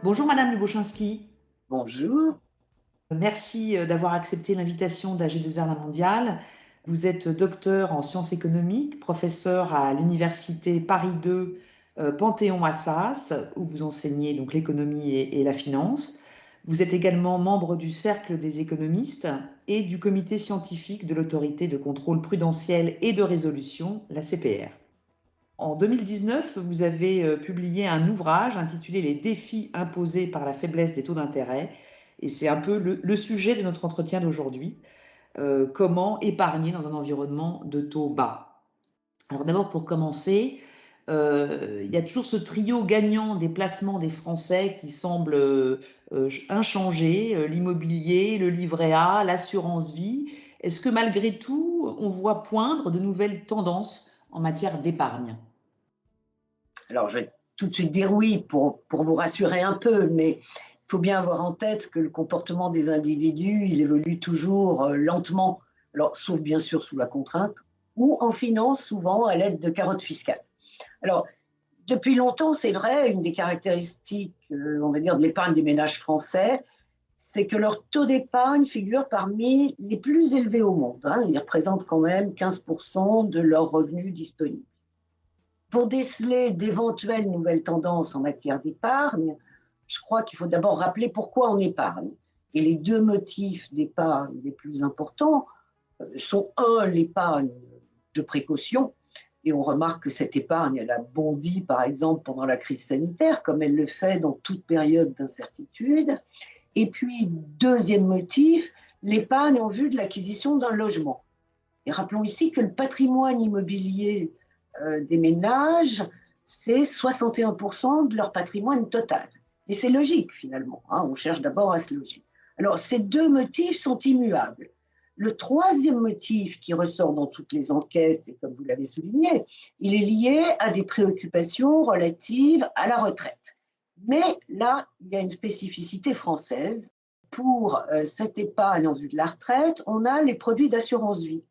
Bonjour Madame Lubochinski. Bonjour. Merci d'avoir accepté l'invitation d'AG2R La Mondiale. Vous êtes docteur en sciences économiques, professeur à l'université Paris 2 Panthéon-Assas, où vous enseignez donc l'économie et la finance. Vous êtes également membre du Cercle des économistes et du comité scientifique de l'autorité de contrôle prudentiel et de résolution, la CPR. En 2019, vous avez publié un ouvrage intitulé Les défis imposés par la faiblesse des taux d'intérêt. Et c'est un peu le sujet de notre entretien d'aujourd'hui. Comment épargner dans un environnement de taux bas? Alors d'abord, pour commencer, il y a toujours ce trio gagnant des placements des Français qui semble inchangé, l'immobilier, le livret A, l'assurance vie. Est-ce que malgré tout, on voit poindre de nouvelles tendances en matière d'épargne? Alors, je vais tout de suite dire oui pour vous rassurer un peu, mais il faut bien avoir en tête que le comportement des individus, il évolue toujours lentement, alors, sauf bien sûr sous la contrainte, ou en finance souvent à l'aide de carottes fiscales. Alors, depuis longtemps, c'est vrai, une des caractéristiques, on va dire, de l'épargne des ménages français, c'est que leur taux d'épargne figure parmi les plus élevés au monde, hein. Ils représentent quand même 15% de leurs revenus disponibles. Pour déceler d'éventuelles nouvelles tendances en matière d'épargne, je crois qu'il faut d'abord rappeler pourquoi on épargne. Et les deux motifs d'épargne les plus importants sont un, l'épargne de précaution, et on remarque que cette épargne, elle a bondi par exemple pendant la crise sanitaire, comme elle le fait dans toute période d'incertitude. Et puis, deuxième motif, l'épargne en vue de l'acquisition d'un logement. Et rappelons ici que le patrimoine immobilier des ménages, c'est 61% de leur patrimoine total. Et c'est logique finalement, hein, on cherche d'abord à se loger. Alors ces deux motifs sont immuables. Le troisième motif qui ressort dans toutes les enquêtes, et comme vous l'avez souligné, il est lié à des préoccupations relatives à la retraite. Mais là, il y a une spécificité française. Pour cette épargne en vue de la retraite, on a les produits d'assurance vie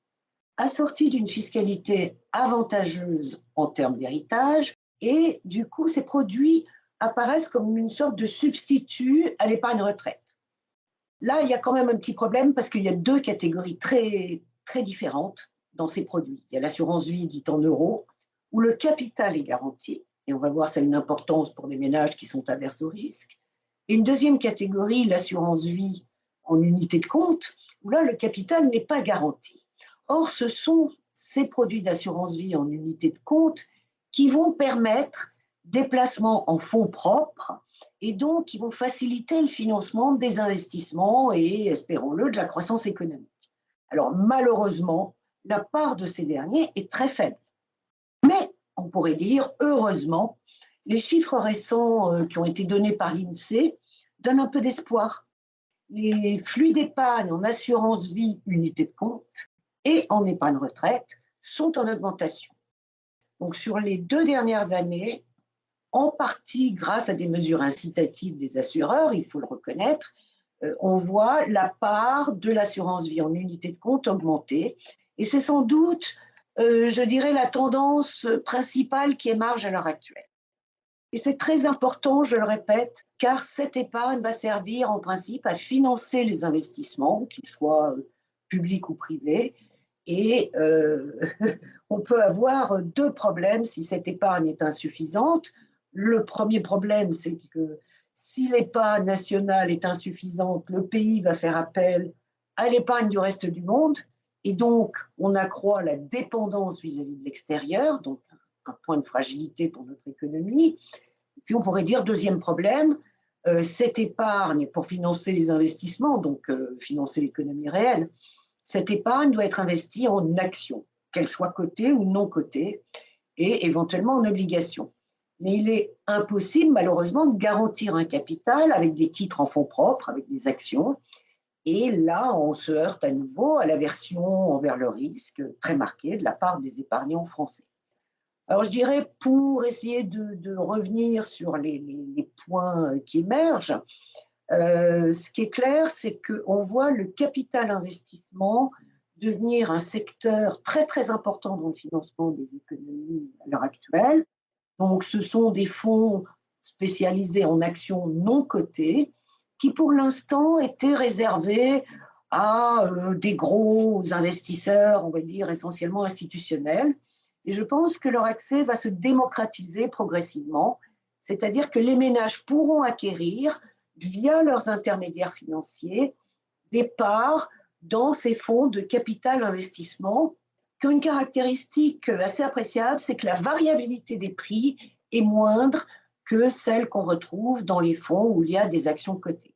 assortis d'une fiscalité avantageuse en termes d'héritage, et du coup, ces produits apparaissent comme une sorte de substitut à l'épargne retraite. Là, il y a quand même un petit problème parce qu'il y a deux catégories très, très différentes dans ces produits. Il y a l'assurance vie dite en euros, où le capital est garanti, et on va voir ça a une importance pour des ménages qui sont averses au risque. Et une deuxième catégorie, l'assurance vie en unité de compte, où là, le capital n'est pas garanti. Or, ce sont ces produits d'assurance vie en unité de compte qui vont permettre des placements en fonds propres et donc qui vont faciliter le financement des investissements et, espérons-le, de la croissance économique. Alors, malheureusement, la part de ces derniers est très faible. Mais, on pourrait dire, heureusement, les chiffres récents qui ont été donnés par l'INSEE donnent un peu d'espoir. Les flux d'épargne en assurance vie unité de compte et en épargne retraite sont en augmentation. Donc sur les 2 dernières années, en partie grâce à des mesures incitatives des assureurs, il faut le reconnaître, on voit la part de l'assurance vie en unité de compte augmenter. Et c'est sans doute, je dirais, la tendance principale qui émerge à l'heure actuelle. Et c'est très important, je le répète, car cette épargne va servir en principe à financer les investissements, qu'ils soient publics ou privés. Et on peut avoir deux problèmes si cette épargne est insuffisante. Le premier problème, c'est que si l'épargne nationale est insuffisante, le pays va faire appel à l'épargne du reste du monde. Et donc, on accroît la dépendance vis-à-vis de l'extérieur, donc un point de fragilité pour notre économie. Puis on pourrait dire, deuxième problème, cette épargne pour financer les investissements, donc financer l'économie réelle, cette épargne doit être investie en actions, qu'elles soient cotées ou non cotées, et éventuellement en obligations. Mais il est impossible, malheureusement, de garantir un capital avec des titres en fonds propres, avec des actions. Et là, on se heurte à nouveau à l'aversion envers le risque très marquée de la part des épargnants français. Alors, je dirais, pour essayer de revenir sur les points qui émergent, ce qui est clair, c'est qu'on voit le capital investissement devenir un secteur très, très important dans le financement des économies à l'heure actuelle. Donc, ce sont des fonds spécialisés en actions non cotées, qui pour l'instant étaient réservés à des gros investisseurs, on va dire essentiellement institutionnels. Et je pense que leur accès va se démocratiser progressivement, c'est-à-dire que les ménages pourront acquérir, via leurs intermédiaires financiers, des parts dans ces fonds de capital investissement qui ont une caractéristique assez appréciable, c'est que la variabilité des prix est moindre que celle qu'on retrouve dans les fonds où il y a des actions cotées.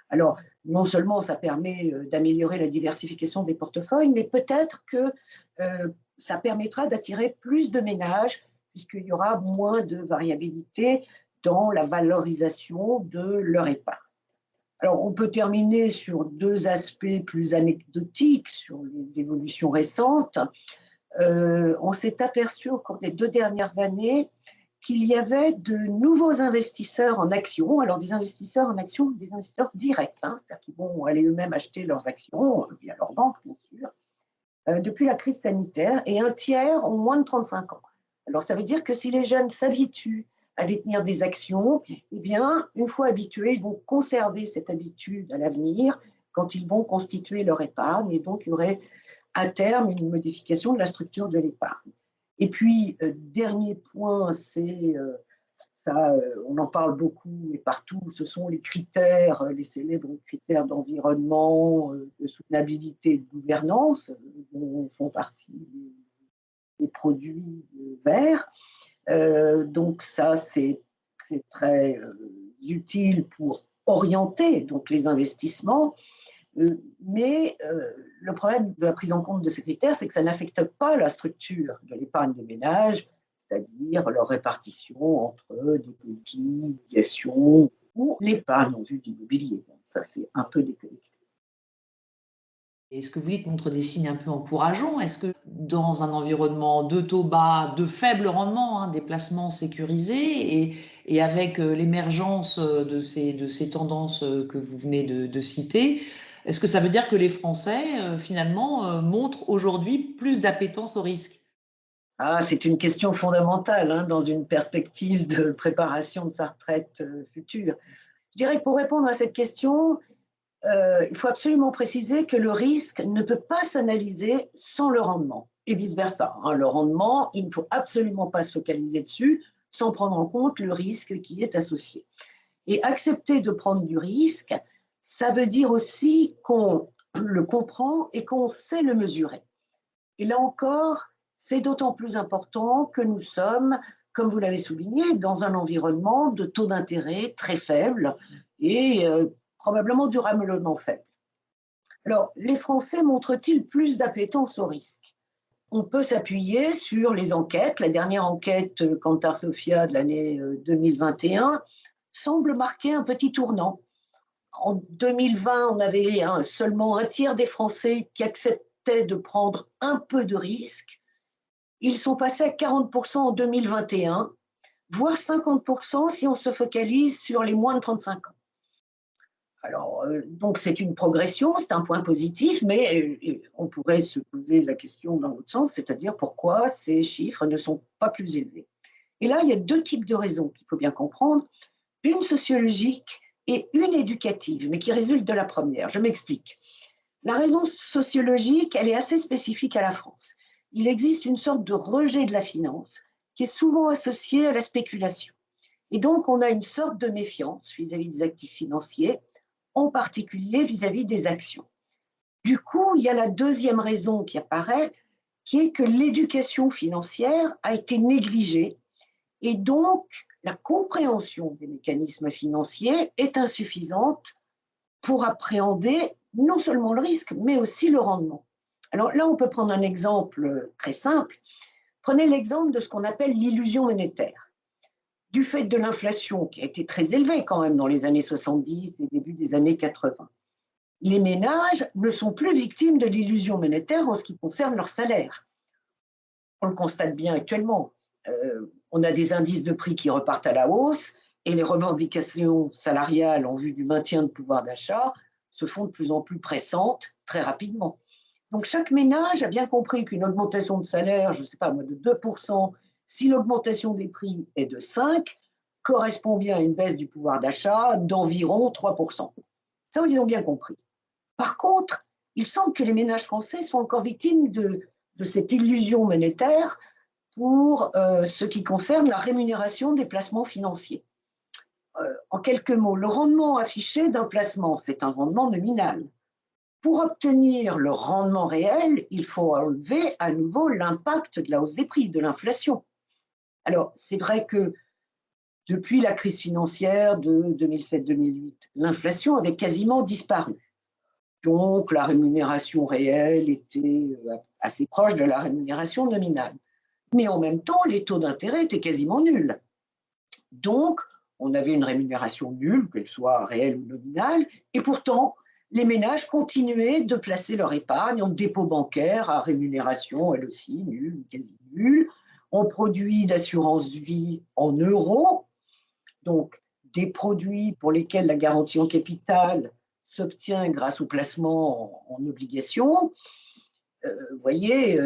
Alors, non seulement ça permet d'améliorer la diversification des portefeuilles, mais peut-être que ça permettra d'attirer plus de ménages, puisqu'il y aura moins de variabilité dans la valorisation de leur épargne. Alors, on peut terminer sur deux aspects plus anecdotiques sur les évolutions récentes. On s'est aperçu au cours des 2 dernières années qu'il y avait de nouveaux investisseurs en actions, alors des investisseurs en actions, des investisseurs directs, c'est-à-dire qu'ils vont aller eux-mêmes acheter leurs actions via leur banque, bien sûr, depuis la crise sanitaire, et un tiers ont moins de 35 ans. Alors, ça veut dire que si les jeunes s'habituent à détenir des actions, eh bien, une fois habitués, ils vont conserver cette habitude à l'avenir quand ils vont constituer leur épargne, et donc il y aurait à terme une modification de la structure de l'épargne. Et puis, dernier point, c'est ça, on en parle beaucoup et partout, ce sont les critères, les célèbres critères d'environnement, de soutenabilité et de gouvernance, dont font partie les produits verts. Donc ça, c'est très utile pour orienter donc, les investissements. Mais le problème de la prise en compte de ces critères, c'est que ça n'affecte pas la structure de l'épargne des ménages, c'est-à-dire leur répartition entre des petits, obligations ou l'épargne en vue d'immobilier. Ça, c'est un peu déconnecté. Et ce que vous dites montre des signes un peu encourageants. Est-ce que dans un environnement de taux bas, de faible rendement, des placements sécurisés, et avec l'émergence de ces tendances que vous venez de citer, est-ce que ça veut dire que les Français, finalement, montrent aujourd'hui plus d'appétence au risque? Ah, c'est une question fondamentale dans une perspective de préparation de sa retraite future. Je dirais que pour répondre à cette question, il faut absolument préciser que le risque ne peut pas s'analyser sans le rendement, et vice-versa. Le rendement, il ne faut absolument pas se focaliser dessus sans prendre en compte le risque qui est associé. Et accepter de prendre du risque, ça veut dire aussi qu'on le comprend et qu'on sait le mesurer. Et là encore, c'est d'autant plus important que nous sommes, comme vous l'avez souligné, dans un environnement de taux d'intérêt très faible et probablement durablement faible. Alors, les Français montrent-ils plus d'appétence au risque? On peut s'appuyer sur les enquêtes. La dernière enquête Kantar Sofia de l'année 2021 semble marquer un petit tournant. En 2020, on avait seulement un tiers des Français qui acceptaient de prendre un peu de risque. Ils sont passés à 40% en 2021, voire 50% si on se focalise sur les moins de 35 ans. Alors, donc c'est une progression, c'est un point positif, mais on pourrait se poser la question dans l'autre sens, c'est-à-dire pourquoi ces chiffres ne sont pas plus élevés. Et là, il y a deux types de raisons qu'il faut bien comprendre, une sociologique et une éducative, mais qui résulte de la première. Je m'explique. La raison sociologique, elle est assez spécifique à la France. Il existe une sorte de rejet de la finance qui est souvent associée à la spéculation. Et donc, on a une sorte de méfiance vis-à-vis des actifs financiers, en particulier vis-à-vis des actions. Du coup, il y a la deuxième raison qui apparaît, qui est que l'éducation financière a été négligée et donc la compréhension des mécanismes financiers est insuffisante pour appréhender non seulement le risque, mais aussi le rendement. Alors là, on peut prendre un exemple très simple. Prenez l'exemple de ce qu'on appelle l'illusion monétaire. Du fait de l'inflation qui a été très élevée quand même dans les années 70 et début des années 80, les ménages ne sont plus victimes de l'illusion monétaire en ce qui concerne leur salaire. On le constate bien actuellement. On a des indices de prix qui repartent à la hausse et les revendications salariales en vue du maintien de pouvoir d'achat se font de plus en plus pressantes très rapidement. Donc chaque ménage a bien compris qu'une augmentation de salaire, je ne sais pas moi, de 2%, si l'augmentation des prix est de 5%, correspond bien à une baisse du pouvoir d'achat d'environ 3%. Ça, ils ont bien compris. Par contre, il semble que les ménages français sont encore victimes de cette illusion monétaire pour ce qui concerne la rémunération des placements financiers. En quelques mots, le rendement affiché d'un placement, c'est un rendement nominal. Pour obtenir le rendement réel, il faut enlever à nouveau l'impact de la hausse des prix, de l'inflation. Alors, c'est vrai que depuis la crise financière de 2007-2008, l'inflation avait quasiment disparu. Donc, la rémunération réelle était assez proche de la rémunération nominale. Mais en même temps, les taux d'intérêt étaient quasiment nuls. Donc, on avait une rémunération nulle, qu'elle soit réelle ou nominale, et pourtant, les ménages continuaient de placer leur épargne en dépôt bancaire à rémunération, elle aussi, nulle, quasi nulle, en produits d'assurance vie en euros, donc des produits pour lesquels la garantie en capital s'obtient grâce au placement en obligations. Vous voyez,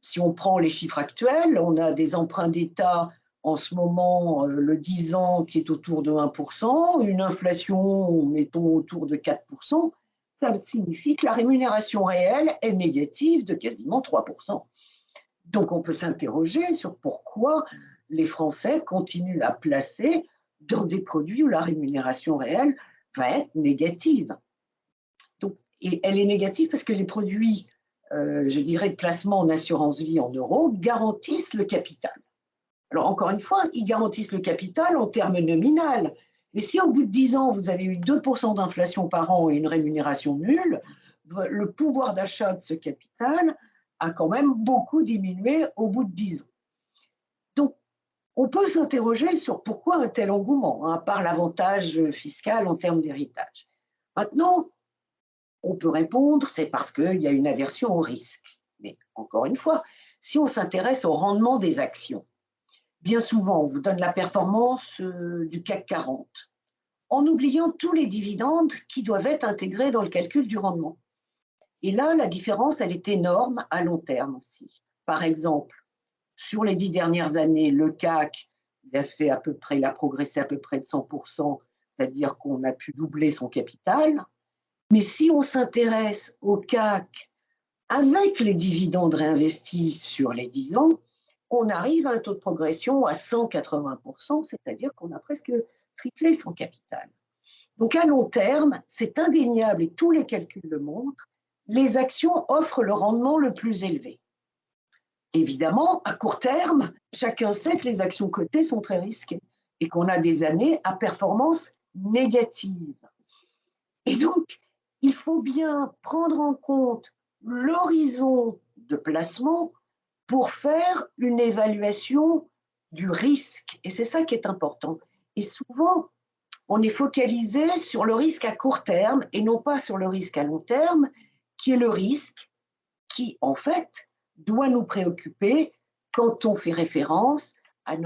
si on prend les chiffres actuels, on a des emprunts d'État en ce moment, le 10 ans qui est autour de 1%, une inflation, mettons, autour de 4%, ça signifie que la rémunération réelle est négative de quasiment 3%. Donc on peut s'interroger sur pourquoi les Français continuent à placer dans des produits où la rémunération réelle va être négative. Donc, et elle est négative parce que les produits, je dirais, de placement en assurance vie en euros garantissent le capital. Alors, encore une fois, ils garantissent le capital en termes nominal. Mais si au bout de 10 ans, vous avez eu 2% d'inflation par an et une rémunération nulle, le pouvoir d'achat de ce capital a quand même beaucoup diminué au bout de 10 ans. Donc, on peut s'interroger sur pourquoi un tel engouement, hein, par l'avantage fiscal en termes d'héritage. Maintenant, on peut répondre, c'est parce qu'il y a une aversion au risque. Mais encore une fois, si on s'intéresse au rendement des actions, bien souvent, on vous donne la performance du CAC 40, en oubliant tous les dividendes qui doivent être intégrés dans le calcul du rendement. Et là, la différence, elle est énorme à long terme aussi. Par exemple, sur les 10 dernières années, le CAC il a progressé à peu près de 100%, c'est-à-dire qu'on a pu doubler son capital. Mais si on s'intéresse au CAC avec les dividendes réinvestis sur les 10 ans, on arrive à un taux de progression à 180%, c'est-à-dire qu'on a presque triplé son capital. Donc à long terme, c'est indéniable et tous les calculs le montrent, les actions offrent le rendement le plus élevé. Évidemment, à court terme, chacun sait que les actions cotées sont très risquées et qu'on a des années à performance négative. Et donc, il faut bien prendre en compte l'horizon de placement pour faire une évaluation du risque. Et c'est ça qui est important. Et souvent, on est focalisé sur le risque à court terme et non pas sur le risque à long terme, qui est le risque qui, en fait, doit nous préoccuper quand on fait référence à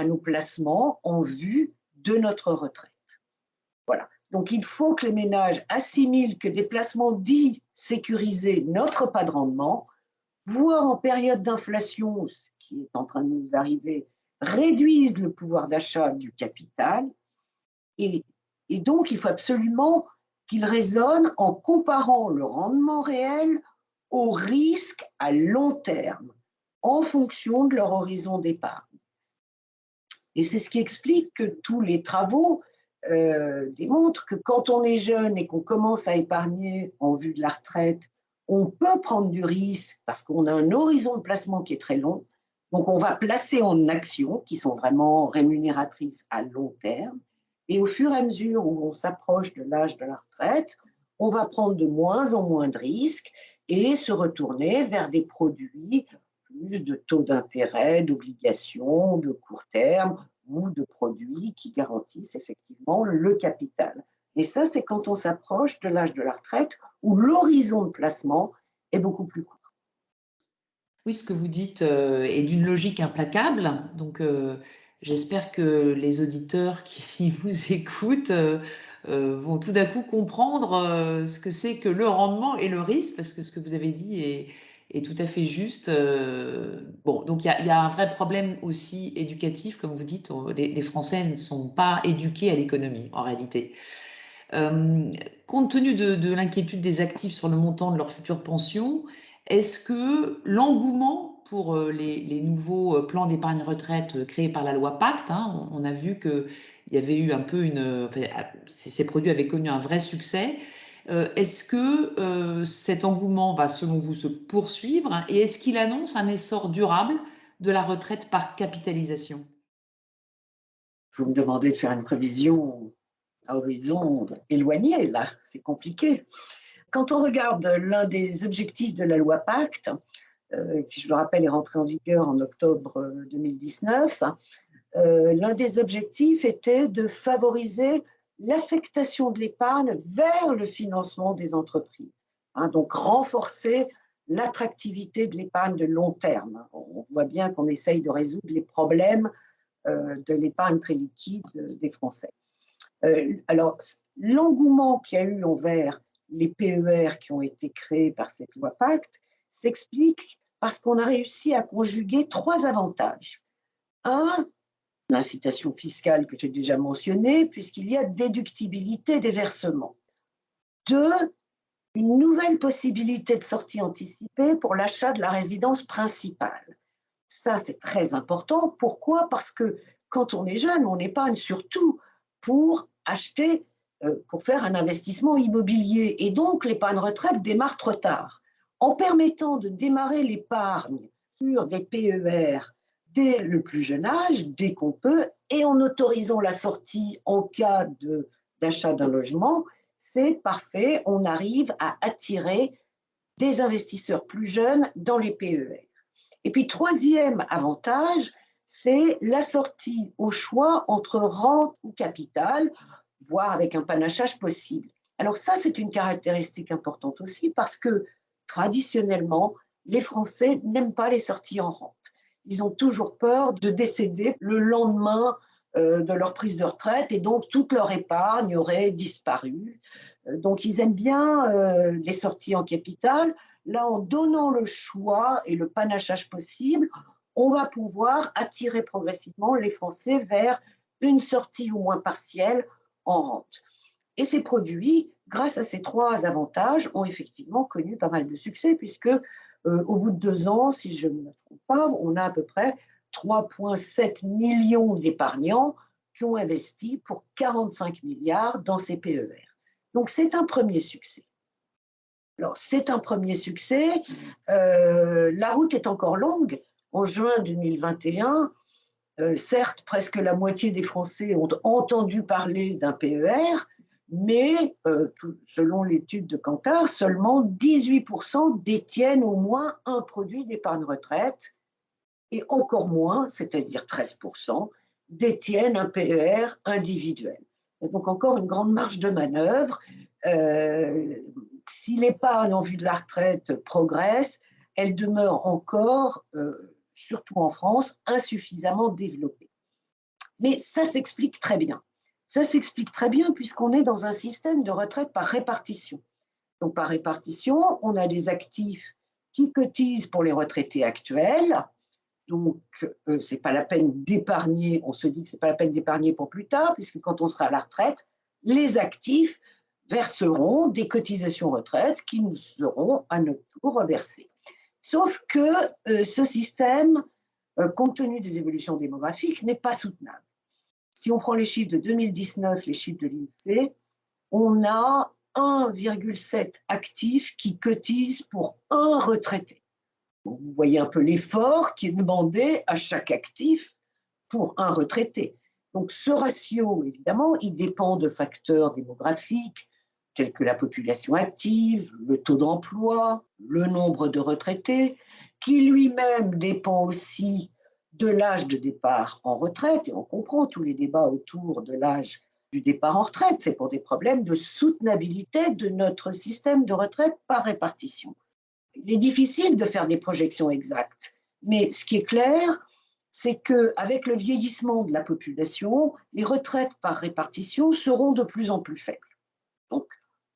nos placements en vue de notre retraite. Voilà. Donc, il faut que les ménages assimilent que des placements dits sécurisés n'offrent pas de rendement, voire en période d'inflation, ce qui est en train de nous arriver, réduisent le pouvoir d'achat du capital. Et donc, il faut absolument qu'ils raisonnent en comparant le rendement réel au risque à long terme, en fonction de leur horizon d'épargne. Et c'est ce qui explique que tous les travaux démontrent que quand on est jeune et qu'on commence à épargner en vue de la retraite, on peut prendre du risque parce qu'on a un horizon de placement qui est très long. Donc, on va placer en actions qui sont vraiment rémunératrices à long terme. Et au fur et à mesure où on s'approche de l'âge de la retraite, on va prendre de moins en moins de risques et se retourner vers des produits plus de taux d'intérêt, d'obligations, de court terme ou de produits qui garantissent effectivement le capital. Et ça, c'est quand on s'approche de l'âge de la retraite où l'horizon de placement est beaucoup plus court. Oui, ce que vous dites est d'une logique implacable. Donc, j'espère que les auditeurs qui vous écoutent vont tout d'un coup comprendre ce que c'est que le rendement et le risque, parce que ce que vous avez dit est tout à fait juste. Bon, donc il y a un vrai problème aussi éducatif, comme vous dites. Les Français ne sont pas éduqués à l'économie, en réalité. Compte tenu de l'inquiétude des actifs sur le montant de leur future pension, est-ce que l'engouement pour les nouveaux plans d'épargne retraite créés par la loi Pacte, hein, on a vu qu'il y avait eu un peu enfin, ces produits avaient connu un vrai succès. Est-ce que cet engouement va, selon vous, se poursuivre et est-ce qu'il annonce un essor durable de la retraite par capitalisation? Vous me demandez de faire une prévision à horizon éloigné, là, c'est compliqué. Quand on regarde l'un des objectifs de la loi Pacte, qui, je le rappelle, est rentré en vigueur en octobre 2019, l'un des objectifs était de favoriser l'affectation de l'épargne vers le financement des entreprises. Hein, donc renforcer l'attractivité de l'épargne de long terme. On voit bien qu'on essaye de résoudre les problèmes de l'épargne très liquide des Français. Alors, l'engouement qu'il y a eu envers les PER qui ont été créés par cette loi Pacte s'explique parce qu'on a réussi à conjuguer 3 avantages. Un, l'incitation fiscale que j'ai déjà mentionnée, puisqu'il y a déductibilité des versements. 2, une nouvelle possibilité de sortie anticipée pour l'achat de la résidence principale. Ça, c'est très important. Pourquoi? Parce que quand on est jeune, on épargne surtout pour acheter, pour faire un investissement immobilier. Et donc, l'épargne retraite démarre trop tard. En permettant de démarrer l'épargne sur des PER dès le plus jeune âge, dès qu'on peut, et en autorisant la sortie en cas d'achat d'un logement, c'est parfait. On arrive à attirer des investisseurs plus jeunes dans les PER. Et puis, troisième avantage, c'est la sortie au choix entre rente ou capital, voire avec un panachage possible. Alors ça, c'est une caractéristique importante aussi parce que traditionnellement, les Français n'aiment pas les sorties en rente. Ils ont toujours peur de décéder le lendemain de leur prise de retraite et donc toute leur épargne aurait disparu. Donc ils aiment bien les sorties en capital. Là, en donnant le choix et le panachage possible, on va pouvoir attirer progressivement les Français vers une sortie au moins partielle en rente. Et ces produits, grâce à ces 3 avantages, ont effectivement connu pas mal de succès puisque au bout de 2 ans, si je ne me trompe pas, on a à peu près 3,7 millions d'épargnants qui ont investi pour 45 milliards dans ces PER. Donc c'est un premier succès. Alors, c'est un premier succès. La route est encore longue. En juin 2021, certes, presque la moitié des Français ont entendu parler d'un PER, mais selon l'étude de Kantar, seulement 18% détiennent au moins un produit d'épargne retraite et encore moins, c'est-à-dire 13%, détiennent un PER individuel. Et donc encore une grande marge de manœuvre. Si l'épargne en vue de la retraite progresse, elle demeure encore, surtout en France, insuffisamment développée. Mais ça s'explique très bien. Ça s'explique très bien puisqu'on est dans un système de retraite par répartition. Donc par répartition, on a des actifs qui cotisent pour les retraités actuels. Donc, ce n'est pas la peine d'épargner, on se dit que ce n'est pas la peine d'épargner pour plus tard, puisque quand on sera à la retraite, les actifs verseront des cotisations retraite qui nous seront à notre tour reversées. Sauf que ce système, compte tenu des évolutions démographiques, n'est pas soutenable. Si on prend les chiffres de 2019, les chiffres de l'INSEE, on a 1,7 actifs qui cotisent pour un retraité. Vous voyez un peu l'effort qui est demandé à chaque actif pour un retraité. Donc ce ratio, évidemment, il dépend de facteurs démographiques tels que la population active, le taux d'emploi, le nombre de retraités, qui lui-même dépend aussi de l'âge de départ en retraite. Et on comprend tous les débats autour de l'âge du départ en retraite. C'est pour des problèmes de soutenabilité de notre système de retraite par répartition. Il est difficile de faire des projections exactes, mais ce qui est clair, c'est qu'avec le vieillissement de la population, les retraites par répartition seront de plus en plus faibles. Donc,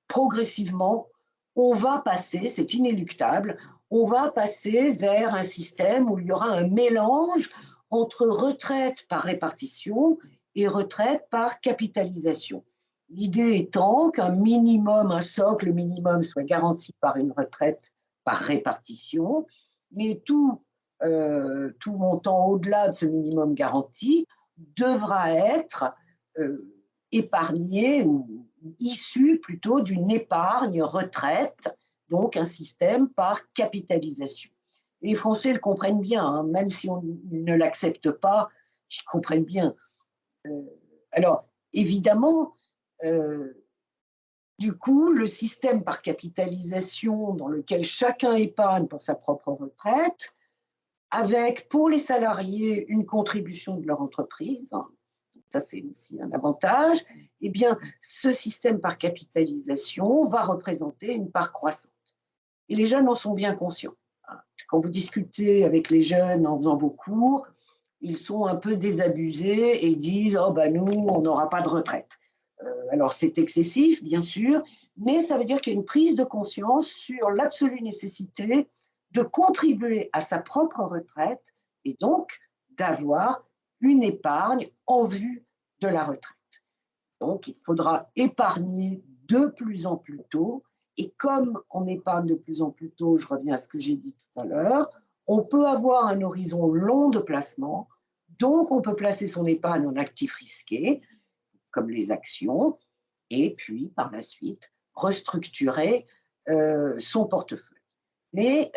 progressivement, on va passer, c'est inéluctable, on va passer vers un système où il y aura un mélange entre retraite par répartition et retraite par capitalisation. L'idée étant qu'un minimum, un socle minimum soit garanti par une retraite par répartition, mais tout montant au-delà de ce minimum garanti devra être épargné ou issu plutôt d'une épargne retraite, donc un système par capitalisation. Les Français le comprennent bien, hein, même si on ne l'accepte pas, ils comprennent bien. Alors, évidemment, du coup, le système par capitalisation dans lequel chacun épargne pour sa propre retraite, avec pour les salariés une contribution de leur entreprise, hein, ça c'est aussi un avantage, eh bien, ce système par capitalisation va représenter une part croissante. Et les jeunes en sont bien conscients. Quand vous discutez avec les jeunes en faisant vos cours, ils sont un peu désabusés et disent « Oh ben nous, on n'aura pas de retraite ». Alors c'est excessif, bien sûr, mais ça veut dire qu'il y a une prise de conscience sur l'absolue nécessité de contribuer à sa propre retraite et donc d'avoir une épargne en vue de la retraite. Donc il faudra épargner de plus en plus tôt, et comme on épargne de plus en plus tôt, je reviens à ce que j'ai dit tout à l'heure, on peut avoir un horizon long de placement, donc on peut placer son épargne en actifs risqués, comme les actions, et puis par la suite restructurer son portefeuille. Mais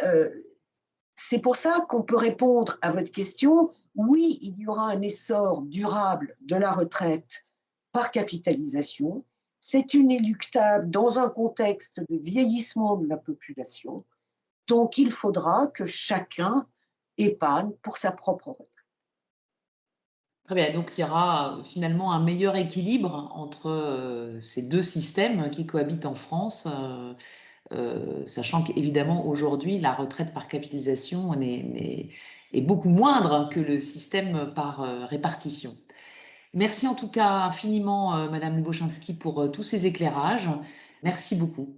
c'est pour ça qu'on peut répondre à votre question, oui, il y aura un essor durable de la retraite par capitalisation, c'est inéluctable dans un contexte de vieillissement de la population, donc il faudra que chacun épargne pour sa propre retraite. Très bien, donc il y aura finalement un meilleur équilibre entre ces deux systèmes qui cohabitent en France, sachant qu'évidemment aujourd'hui la retraite par capitalisation est beaucoup moindre que le système par répartition. Merci en tout cas infiniment Madame Luboszinski pour tous ces éclairages. Merci beaucoup.